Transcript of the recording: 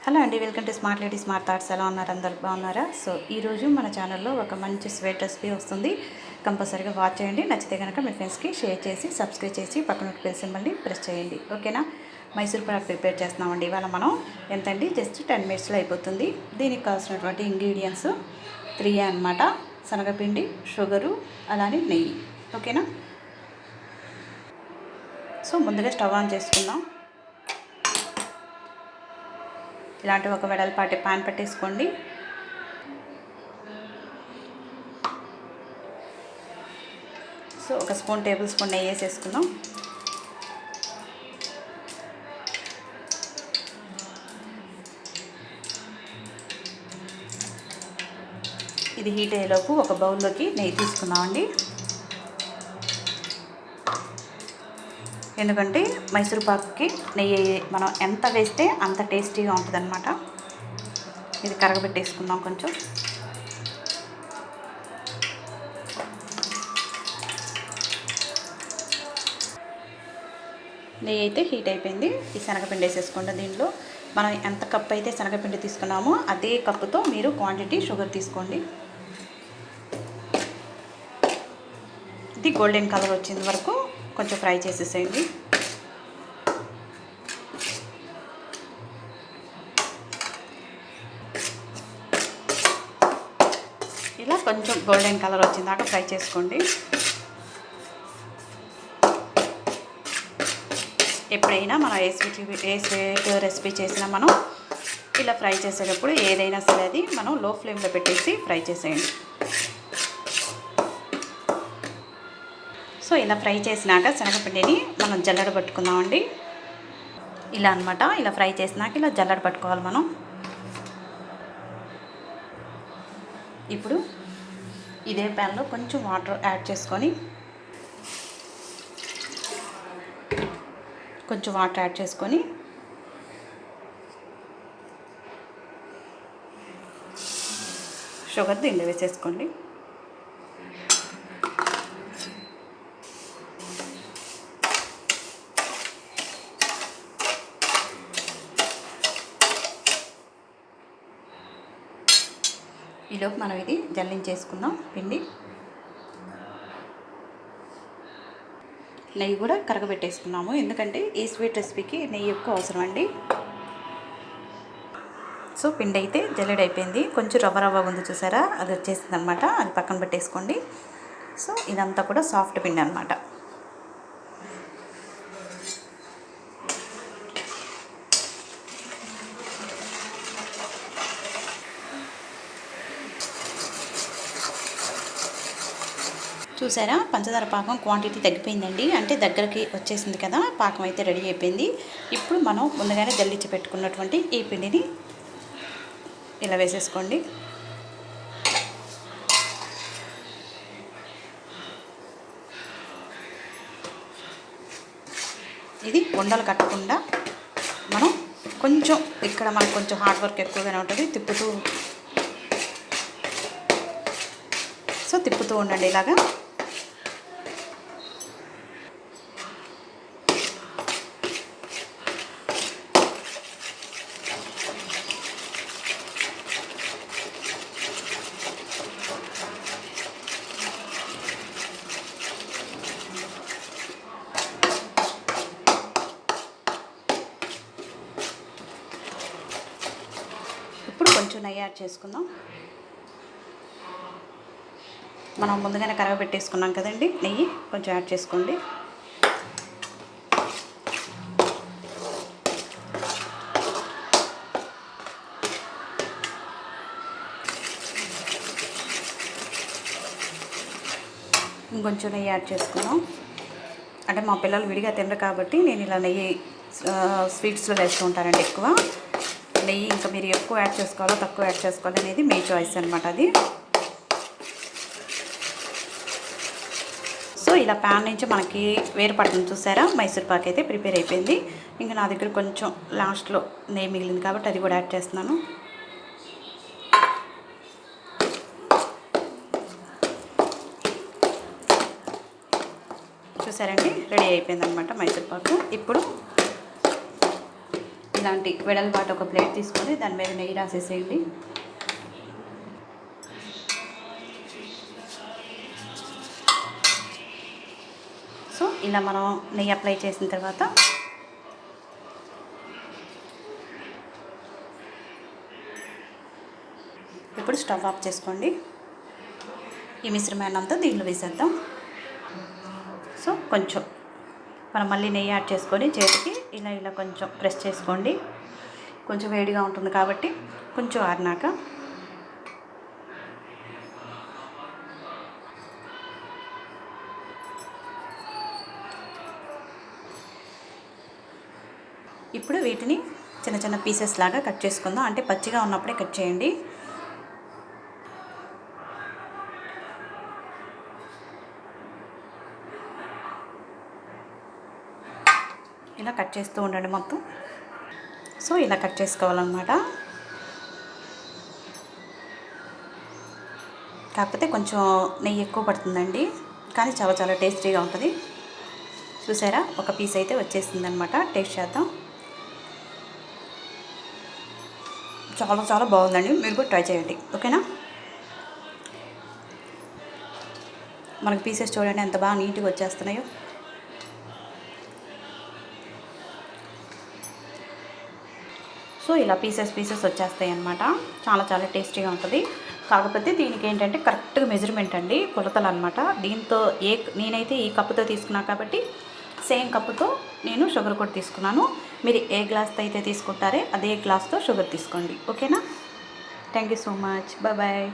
Hello అండి, welcome to smart lady smart thoughts. ఎలా ఉన్నారు? అందరు బాగున్నారా? సో ఈరోజు మన ఛానల్లో ఒక మంచి స్వీట్ రెసిపీ వస్తుంది. కంపల్సరీగా వాచ్ చేయండి. నచ్చితే కనుక మీ ఫ్రెండ్స్కి షేర్ చేసి సబ్స్క్రైబ్ చేసి పక్కన బెల్ సింబల్ని ప్రెస్ చేయండి. ఓకేనా? మైసూర్ పాక్ ప్రిపేర్ చేస్తున్నామండి ఇవాళ మనం. ఎంతండి? జస్ట్ 10 మినిట్స్లో అయిపోతుంది. దీనికి కావాల్సినటువంటి ఇంగ్రీడియంట్స్ 3 అనమాట. శనగపిండి, షుగరు, అలానే నెయ్యి. ఓకేనా? సో ముందుగా స్టవ్ ఆన్ చేసుకుందాం. ఇలాంటి ఒక వెడల్పాటి పాన్ పెట్టేసుకోండి. సో ఒక టేబుల్ స్పూన్ నెయ్యి వేసేసుకుందాం. ఇది హీట్ అయ్యేలోపు ఒక బౌల్లోకి నెయ్యి తీసుకుందామండి. ఎందుకంటే మైసూర్ పాక్కి నెయ్యి మనం ఎంత వేస్తే అంత టేస్టీగా ఉంటుంది అనమాట. ఇది కరగబెట్టేసుకుందాం కొంచెం. నెయ్యి అయితే హీట్ అయిపోయింది. ఈ శనగపిండి వేసేసుకోండి. దీంట్లో మనం ఎంత కప్పు అయితే శనగపిండి తీసుకున్నామో అదే కప్పుతో మీరు క్వాంటిటీ షుగర్ తీసుకోండి. ఇది గోల్డెన్ కలర్ వచ్చేంత వరకు కొంచెం ఫ్రై చేసేసేయండి. ఇలా కొంచెం గోల్డెన్ కలర్ వచ్చేదాకా ఫ్రై చేసుకోండి. ఎప్పుడైనా మనం ఏ స్వీట్ రెసిపీ చేసినా మనం ఇలా ఫ్రై చేసేటప్పుడు ఏదైనా సరే అది మనం లో ఫ్లేమ్లో పెట్టేసి ఫ్రై చేసేయండి. సో ఇలా ఫ్రై చేసినాక శనగపిండిని మనం జల్లెడ పట్టుకుందామండి. ఇలా అనమాట. ఇలా ఫ్రై చేసినాక ఇలా జల్లెడ పట్టుకోవాలి మనం. ఇప్పుడు ఇదే ప్యాన్లో కొంచెం వాటర్ యాడ్ చేసుకొని షుగర్ దీంట్లో వేసేసుకోండి. ఈలోపు మనం ఇది జల్లించేసుకుందాం పిండి. నెయ్యి కూడా కరగబెట్టేసుకున్నాము. ఎందుకంటే ఈ స్వీట్ రెసిపీకి నెయ్యి ఎక్కువ అవసరం అండి. సో పిండి అయితే జల్లెడైపోయింది. కొంచెం రవ్వ ఉంది చూసారా, అది వచ్చేసింది అనమాట. అది పక్కన పెట్టేసుకోండి. సో ఇదంతా కూడా సాఫ్ట్ పిండి అనమాట. చూసారా, పంచదార పాకం క్వాంటిటీ తగ్గిపోయిందండి. అంటే దగ్గరికి వచ్చేసింది కదా, పాకం అయితే రెడీ అయిపోయింది. ఇప్పుడు మనం ముందుగానే జల్లించి పెట్టుకున్నటువంటి ఈ పిండిని ఇలా వేసేసుకోండి. ఇది ఉండలు కట్టకుండా మనం కొంచెం ఇక్కడ మనకు కొంచెం హార్డ్ వర్క్ ఎక్కువగానే ఉంటుంది. తిప్పుతూ ఉండండి ఇలాగా. ఇప్పుడు కొంచెం నెయ్యి యాడ్ చేసుకుందాం. మనం ముందుగానే కరగబెట్టేసుకున్నాం కదండి, నెయ్యి కొంచెం యాడ్ చేసుకోండి. ఇంకొంచెం నెయ్యి యాడ్ చేసుకున్నాం. అంటే మా పిల్లలు విడిగా తినరు కాబట్టి నేను ఇలా నెయ్యి స్వీట్స్లో వేస్తూ ఉంటానండి ఎక్కువ. నెయ్యి ఇంకా మీరు ఎక్కువ యాడ్ చేసుకోవాలో తక్కువ యాడ్ చేసుకోవాలి అనేది మీ చాయిస్ అనమాట అది. సో ఇలా ప్యాన్ నుంచి మనకి వేరుపడుతుంది చూసారా. మైసూర్ పాక్ అయితే ప్రిపేర్ అయిపోయింది. ఇంకా నా దగ్గర కొంచెం లాస్ట్లో నెయ్యి మిగిలింది కాబట్టి అది కూడా యాడ్ చేస్తున్నాను. చూసారండి, రెడీ అయిపోయింది అనమాట మైసూర్ పాక్. ఇప్పుడు ఇలాంటి వెడల్పాటు ఒక ప్లేట్ తీసుకొని దాని మీద నెయ్యి రాసేసేయండి. సో ఇలా మనం నెయ్యి అప్లై చేసిన తర్వాత ఇప్పుడు స్టవ్ ఆఫ్ చేసుకోండి. ఈ మిశ్రమాన్ని అంతా దీంట్లో వేసేద్దాం. సో కొంచెం మనం మళ్ళీ నెయ్యి యాడ్ చేసుకొని చేతికి ఇలా కొంచెం ప్రెస్ చేసుకోండి. కొంచెం వేడిగా ఉంటుంది కాబట్టి కొంచెం ఆరినాక ఇప్పుడు వీటిని చిన్న చిన్న పీసెస్ లాగా కట్ చేసుకుందాం. అంటే పచ్చిగా ఉన్నప్పుడే కట్ చేయండి. ఇలా కట్ చేస్తూ ఉండండి మొత్తం. సో ఇలా కట్ చేసుకోవాలన్నమాట. కాకపోతే కొంచెం నెయ్యి ఎక్కువ పడుతుందండి, కానీ చాలా చాలా టేస్టీగా ఉంటుంది. చూసారా, ఒక పీస్ అయితే వచ్చేసింది అనమాట. టేస్ట్ చేద్దాం. చాలా చాలా బాగుందండి, మీరు కూడా ట్రై చేయండి. ఓకేనా? మనకి పీసెస్ చూడండి ఎంత బాగా నీట్గా వచ్చేస్తున్నాయో. సో ఇలా పీసెస్ వచ్చేస్తాయి అన్నమాట. చాలా చాలా టేస్టీగా ఉంటుంది. కాకపోతే దీనికి ఏంటంటే కరెక్ట్గా మెజర్మెంట్ అండి, కొలతలు అనమాట. దీంతో నేనైతే ఈ కప్పుతో తీసుకున్నా కాబట్టి సేమ్ కప్పుతో నేను షుగర్ కూడా తీసుకున్నాను. మీరు ఏ గ్లాస్తో అయితే తీసుకుంటారో అదే గ్లాస్తో షుగర్ తీసుకోండి. ఓకేనా? Thank you so much. Bye.